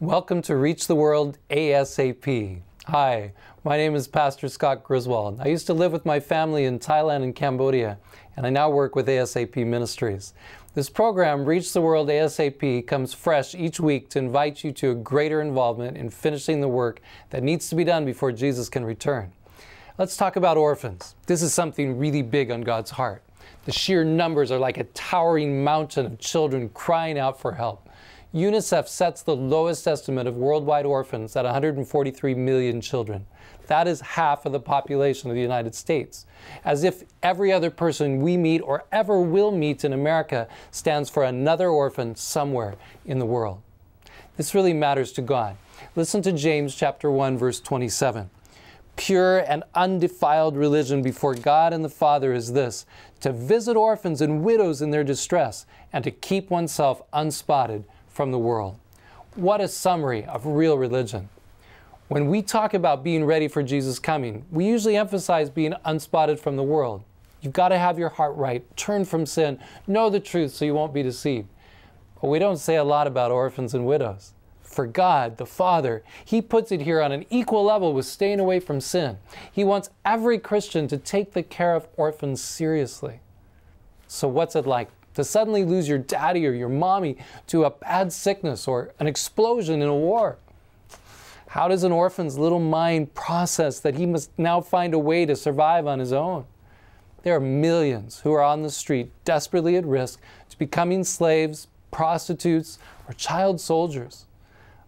Welcome to Reach the World ASAP. Hi, my name is Pastor Scott Griswold. I used to live with my family in Thailand and Cambodia, and I now work with ASAP Ministries. This program, Reach the World ASAP, comes fresh each week to invite you to a greater involvement in finishing the work that needs to be done before Jesus can return. Let's talk about orphans. This is something really big on God's heart. The sheer numbers are like a towering mountain of children crying out for help. UNICEF sets the lowest estimate of worldwide orphans at 143 million children. That is half of the population of the United States. As if every other person we meet or ever will meet in America stands for another orphan somewhere in the world. This really matters to God. Listen to James chapter 1, verse 27. Pure and undefiled religion before God and the Father is this, to visit orphans and widows in their distress, and to keep oneself unspotted from the world. What a summary of real religion. When we talk about being ready for Jesus' coming, we usually emphasize being unspotted from the world. You've got to have your heart right, turn from sin, know the truth so you won't be deceived. But we don't say a lot about orphans and widows. For God, the Father, He puts it here on an equal level with staying away from sin. He wants every Christian to take the care of orphans seriously. So what's it like to suddenly lose your daddy or your mommy to a bad sickness or an explosion in a war? How does an orphan's little mind process that he must now find a way to survive on his own? There are millions who are on the street desperately at risk to becoming slaves, prostitutes, or child soldiers.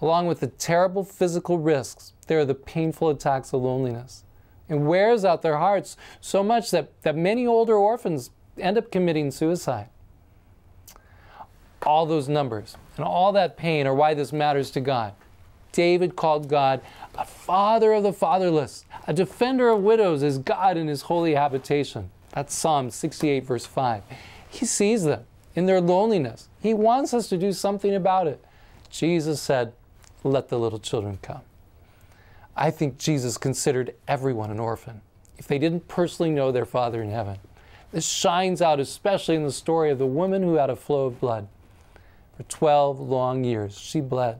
Along with the terrible physical risks, there are the painful attacks of loneliness. It wears out their hearts so much that many older orphans end up committing suicide. All those numbers and all that pain are why this matters to God. David called God a father of the fatherless, a defender of widows as God in His holy habitation. That's Psalm 68, verse 5. He sees them in their loneliness. He wants us to do something about it. Jesus said, "Let the little children come." I think Jesus considered everyone an orphan if they didn't personally know their Father in heaven. This shines out especially in the story of the woman who had a flow of blood. For 12 long years, she bled.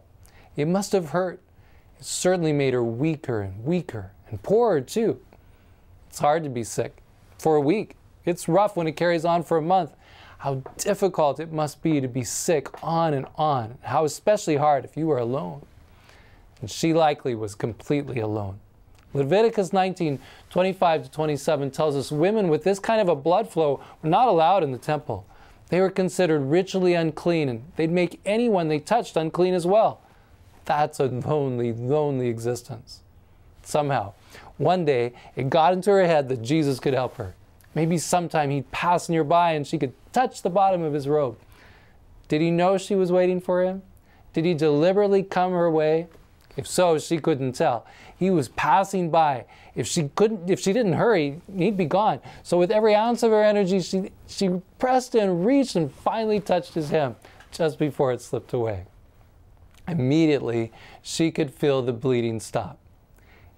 It must have hurt. It certainly made her weaker and poorer too. It's hard to be sick for a week. It's rough when it carries on for a month. How difficult it must be to be sick on and on. How especially hard if you were alone. And she likely was completely alone. Leviticus 19:25-27 tells us women with this kind of a blood flow were not allowed in the temple. They were considered ritually unclean, and they'd make anyone they touched unclean as well. That's a lonely, lonely existence. Somehow, one day, it got into her head that Jesus could help her. Maybe sometime He'd pass nearby and she could touch the bottom of His robe. Did He know she was waiting for Him? Did He deliberately come her way? If so, she couldn't tell. He was passing by. If she didn't hurry, He'd be gone. So with every ounce of her energy, she pressed in, reached, and finally touched His hem just before it slipped away. Immediately, she could feel the bleeding stop.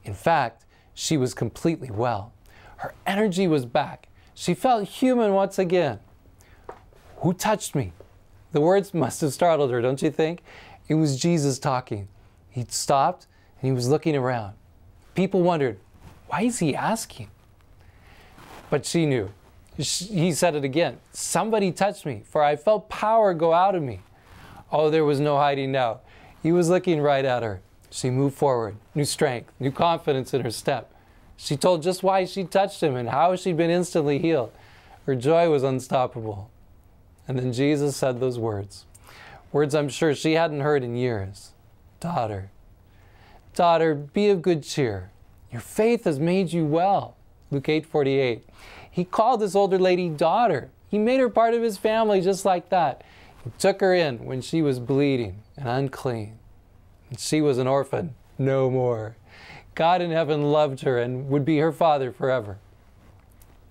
In fact, she was completely well. Her energy was back. She felt human once again. Who touched me? The words must have startled her, don't you think? It was Jesus talking. He'd stopped and He was looking around. People wondered, why is He asking? But she knew. He said it again. Somebody touched me, for I felt power go out of me. Oh, there was no hiding now. He was looking right at her. She moved forward, new strength, new confidence in her step. She told just why she touched Him and how she'd been instantly healed. Her joy was unstoppable. And then Jesus said those words. Words I'm sure she hadn't heard in years. Daughter, daughter, be of good cheer. Your faith has made you well. Luke 8:48. He called this older lady daughter. He made her part of His family just like that. He took her in when she was bleeding and unclean. And she was an orphan no more. God in heaven loved her and would be her father forever.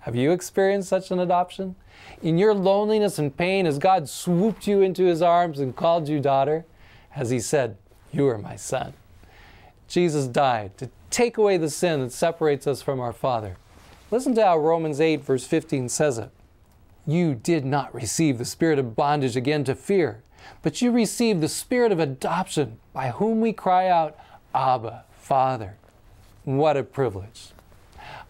Have you experienced such an adoption? In your loneliness and pain, has God swooped you into His arms and called you daughter? Has He said, "You are my son"? Jesus died to take away the sin that separates us from our Father. Listen to how Romans 8, verse 15 says it. You did not receive the spirit of bondage again to fear. but you received the spirit of adoption, by whom we cry out, Abba, Father. What a privilege.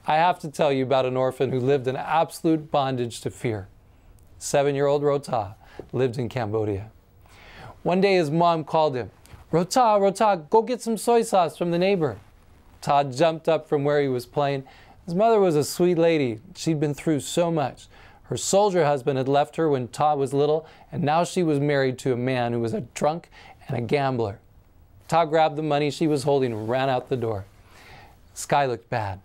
I have to tell you about an orphan who lived in absolute bondage to fear. 7-year-old Rota lived in Cambodia. One day his mom called him, Rota, go get some soy sauce from the neighbor. Todd jumped up from where he was playing. His mother was a sweet lady. She'd been through so much. Her soldier husband had left her when Todd was little, and now she was married to a man who was a drunk and a gambler. Todd grabbed the money she was holding and ran out the door. The sky looked bad.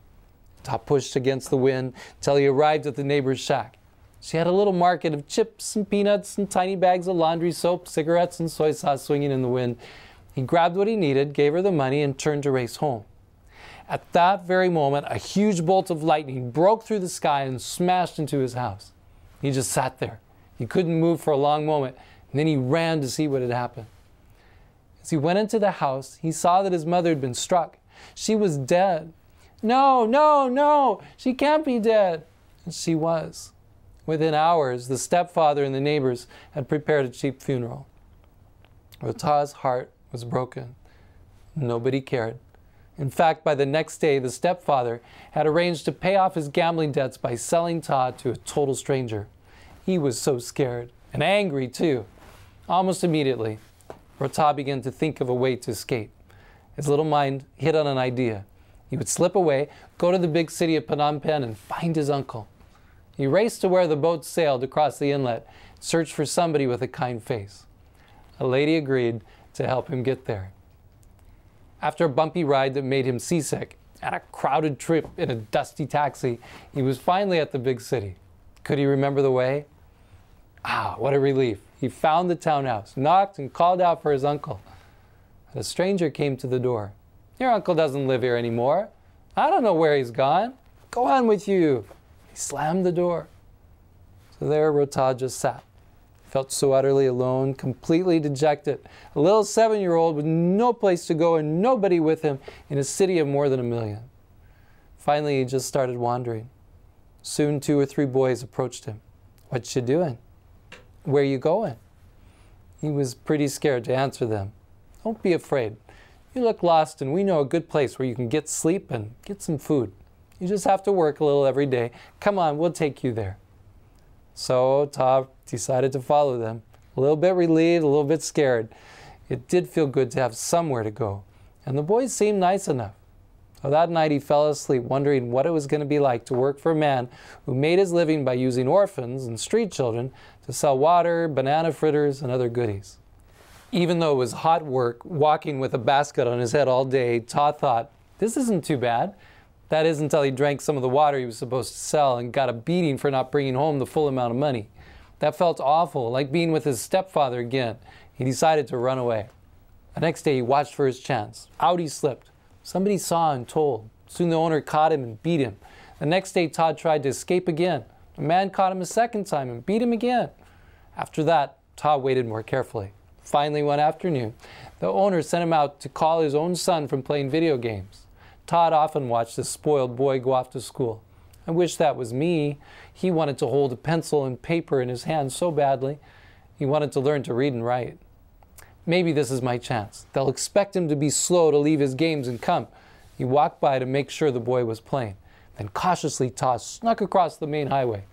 Todd pushed against the wind till he arrived at the neighbor's shack. She had a little market of chips and peanuts and tiny bags of laundry soap, cigarettes, and soy sauce swinging in the wind. He grabbed what he needed, gave her the money, and turned to race home. At that very moment, a huge bolt of lightning broke through the sky and smashed into his house. He just sat there. He couldn't move for a long moment, and then he ran to see what had happened. As he went into the house, he saw that his mother had been struck. She was dead. No, she can't be dead. And she was. Within hours, the stepfather and the neighbors had prepared a cheap funeral. Rota's heart was broken. Nobody cared. In fact, by the next day, the stepfather had arranged to pay off his gambling debts by selling Todd to a total stranger. He was so scared, and angry too. Almost immediately, Rota began to think of a way to escape. His little mind hit on an idea. He would slip away, go to the big city of Phnom Penh, and find his uncle. He raced to where the boat sailed across the inlet, searched for somebody with a kind face. A lady agreed to help him get there. After a bumpy ride that made him seasick and a crowded trip in a dusty taxi, he was finally at the big city. Could he remember the way? What a relief. He found the townhouse, knocked, and called out for his uncle. A stranger came to the door. Your uncle doesn't live here anymore. I don't know where he's gone. Go on with you. He slammed the door. So there Rota just sat. Felt so utterly alone, completely dejected. A little 7-year-old with no place to go and nobody with him in a city of more than 1 million. Finally, he just started wandering. Soon 2 or 3 boys approached him. What you doing? Where you going? He was pretty scared to answer them. Don't be afraid. You look lost and we know a good place where you can get sleep and get some food. You just have to work a little every day. Come on, we'll take you there. So Todd decided to follow them. A little bit relieved, a little bit scared. It did feel good to have somewhere to go. And the boys seemed nice enough. So that night he fell asleep wondering what it was going to be like to work for a man who made his living by using orphans and street children to sell water, banana fritters, and other goodies. Even though it was hot work, walking with a basket on his head all day, Todd thought, this isn't too bad. That is until he drank some of the water he was supposed to sell and got a beating for not bringing home the full amount of money. That felt awful, like being with his stepfather again. He decided to run away. The next day he watched for his chance. Out he slipped. Somebody saw and told. Soon the owner caught him and beat him. The next day Todd tried to escape again. A man caught him a second time and beat him again. After that, Todd waited more carefully. Finally, one afternoon, the owner sent him out to call his own son from playing video games. Todd often watched this spoiled boy go off to school. I wish that was me. He wanted to hold a pencil and paper in his hand so badly. He wanted to learn to read and write. Maybe this is my chance. They'll expect him to be slow to leave his games and come. He walked by to make sure the boy was playing. Then cautiously Todd snuck across the main highway.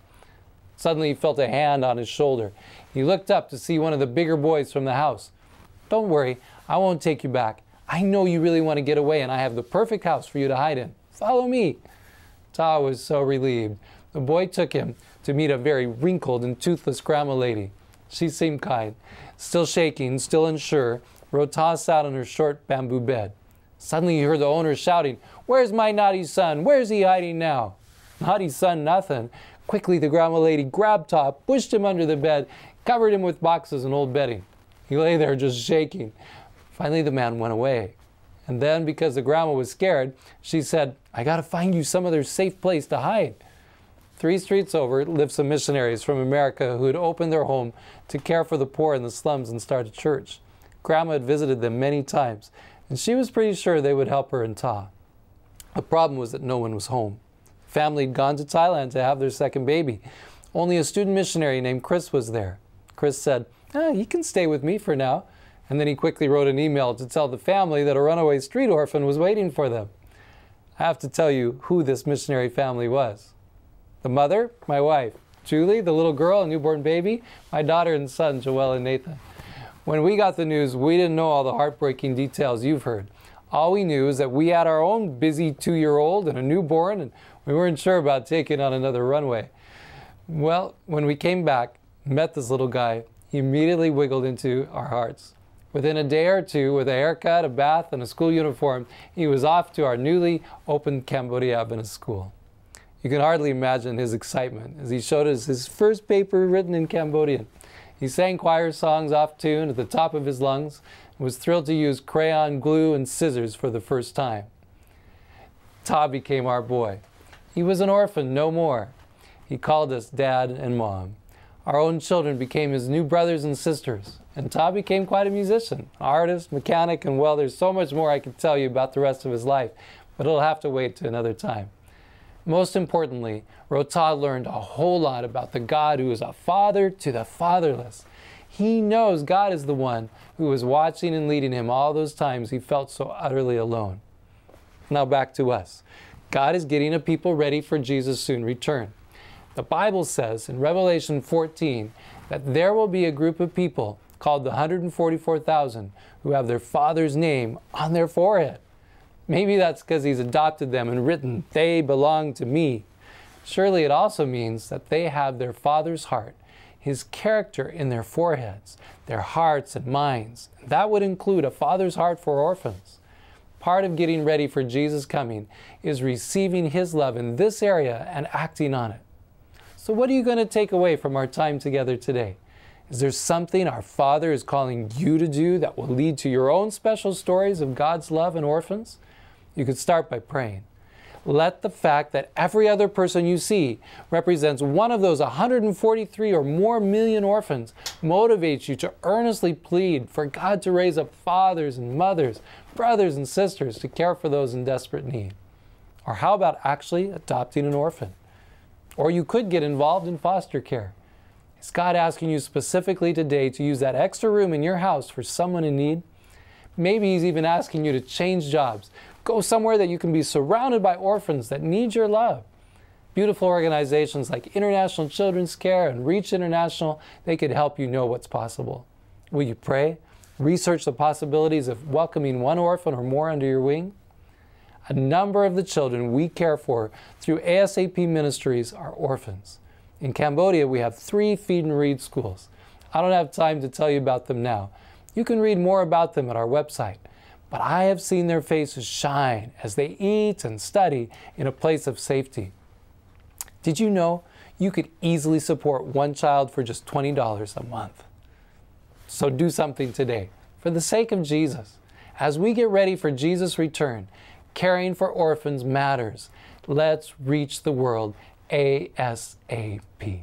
Suddenly he felt a hand on his shoulder. He looked up to see one of the bigger boys from the house. Don't worry, I won't take you back. I know you really want to get away and I have the perfect house for you to hide in. Follow me. Todd was so relieved. The boy took him to meet a very wrinkled and toothless grandma lady. She seemed kind. Still shaking, still unsure, Rota sat on her short bamboo bed. Suddenly he heard the owner shouting, "Where's my naughty son? Where's he hiding now?" Naughty son, nothing. Quickly the grandma lady grabbed Todd, pushed him under the bed, covered him with boxes and old bedding. He lay there just shaking. Finally the man went away. And then, because the grandma was scared, she said, "I gotta find you some other safe place to hide." 3 streets over lived some missionaries from America who had opened their home to care for the poor in the slums and start a church. Grandma had visited them many times, and she was pretty sure they would help her and Ta. The problem was that no one was home. The family had gone to Thailand to have their second baby. Only a student missionary named Chris was there. Chris said, He can stay with me for now. And then he quickly wrote an email to tell the family that a runaway street orphan was waiting for them. I have to tell you who this missionary family was. The mother, my wife. Julie, the little girl, a newborn baby. My daughter and son, Joel and Nathan. When we got the news, we didn't know all the heartbreaking details you've heard. All we knew is that we had our own busy 2-year-old and a newborn, and we weren't sure about taking on another runway. Well, when we came back, met this little guy, he immediately wiggled into our hearts. Within a day or two, with a haircut, a bath, and a school uniform, he was off to our newly opened Cambodia Adventist school. You can hardly imagine his excitement as he showed us his first paper written in Cambodian. He sang choir songs off tune at the top of his lungs and was thrilled to use crayon, glue, and scissors for the first time. Ta became our boy. He was an orphan no more. He called us Dad and Mom. Our own children became his new brothers and sisters. And Ta became quite a musician, artist, mechanic, and well, there's so much more I could tell you about the rest of his life, but it'll have to wait to another time. Most importantly, Rota learned a whole lot about the God who is a father to the fatherless. He knows God is the one who was watching and leading him all those times he felt so utterly alone. Now back to us. God is getting a people ready for Jesus' soon return. The Bible says in Revelation 14 that there will be a group of people called the 144,000 who have their Father's name on their forehead. Maybe that's because he's adopted them and written, "They belong to me." Surely it also means that they have their Father's heart, his character in their foreheads, their hearts and minds. That would include a father's heart for orphans. Part of getting ready for Jesus' coming is receiving his love in this area and acting on it. So what are you going to take away from our time together today? Is there something our Father is calling you to do that will lead to your own special stories of God's love and orphans? You could start by praying. Let the fact that every other person you see represents one of those 143 or more million orphans motivate you to earnestly plead for God to raise up fathers and mothers, brothers and sisters to care for those in desperate need. Or how about actually adopting an orphan? Or you could get involved in foster care. Is God asking you specifically today to use that extra room in your house for someone in need? Maybe he's even asking you to change jobs. Go somewhere that you can be surrounded by orphans that need your love. Beautiful organizations like International Children's Care and Reach International, they could help you know what's possible. Will you pray? Research the possibilities of welcoming one orphan or more under your wing? A number of the children we care for through ASAP Ministries are orphans. In Cambodia, we have 3 feed and read schools. I don't have time to tell you about them now. You can read more about them at our website. But I have seen their faces shine as they eat and study in a place of safety. Did you know you could easily support one child for just $20 a month? So do something today for the sake of Jesus. As we get ready for Jesus' return, caring for orphans matters. Let's reach the world ASAP.